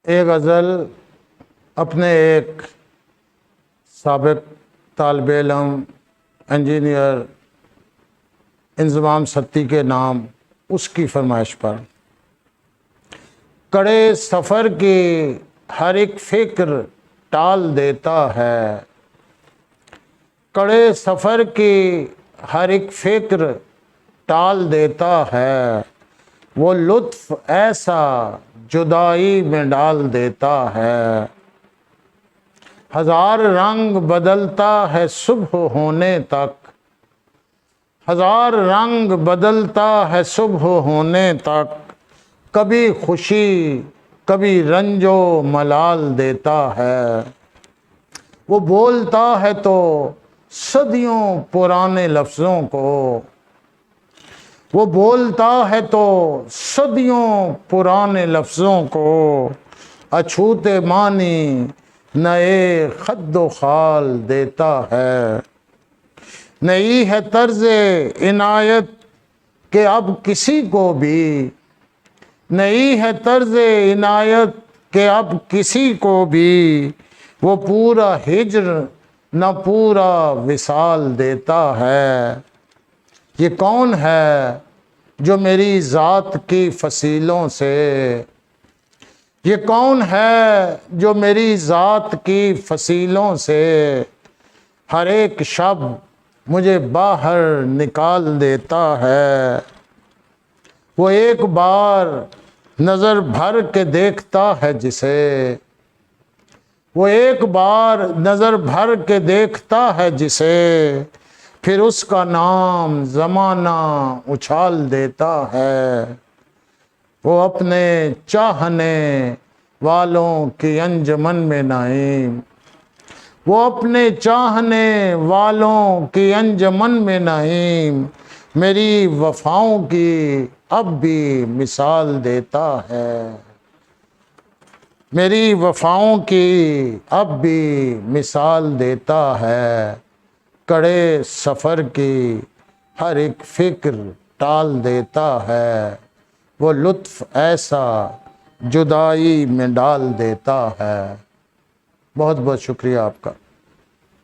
ایک غزل اپنے ایک سابق طالب علم انجینئر انضمام ستی کے نام، اس کی فرمائش پر۔ کڑے سفر کی ہر ایک فکر ٹال دیتا ہے، کڑے سفر کی ہر ایک فکر ٹال دیتا ہے، وہ لطف ایسا جدائی میں ڈال دیتا ہے۔ ہزار رنگ بدلتا ہے صبح ہونے تک، ہزار رنگ بدلتا ہے صبح ہونے تک، کبھی خوشی کبھی رنج و ملال دیتا ہے۔ وہ بولتا ہے تو صدیوں پرانے لفظوں کو، وہ بولتا ہے تو صدیوں پرانے لفظوں کو، اچھوتے معنی نئے خد و خال دیتا ہے۔ نئی ہے طرز عنایت کہ اب کسی کو بھی، نئی ہے طرز عنایت کہ اب کسی کو بھی، وہ پورا ہجر نہ پورا وصال دیتا ہے۔ یہ کون ہے جو میری ذات کی فصیلوں سے، یہ کون ہے جو میری ذات کی فصیلوں سے، ہر ایک شب مجھے باہر نکال دیتا ہے۔ وہ ایک بار نظر بھر کے دیکھتا ہے جسے، وہ ایک بار نظر بھر کے دیکھتا ہے جسے، پھر اس کا نام زمانہ اچھال دیتا ہے۔ وہ اپنے چاہنے والوں کی انجمن میں نعیم، وہ اپنے چاہنے والوں کی انجمن میں نعیم، میری وفاؤں کی اب بھی مثال دیتا ہے، میری وفاؤں کی اب بھی مثال دیتا ہے۔ کڑے سفر کی ہر ایک فکر ٹال دیتا ہے، وہ لطف ایسا جدائی میں ڈال دیتا ہے۔ بہت بہت شکریہ آپ کا۔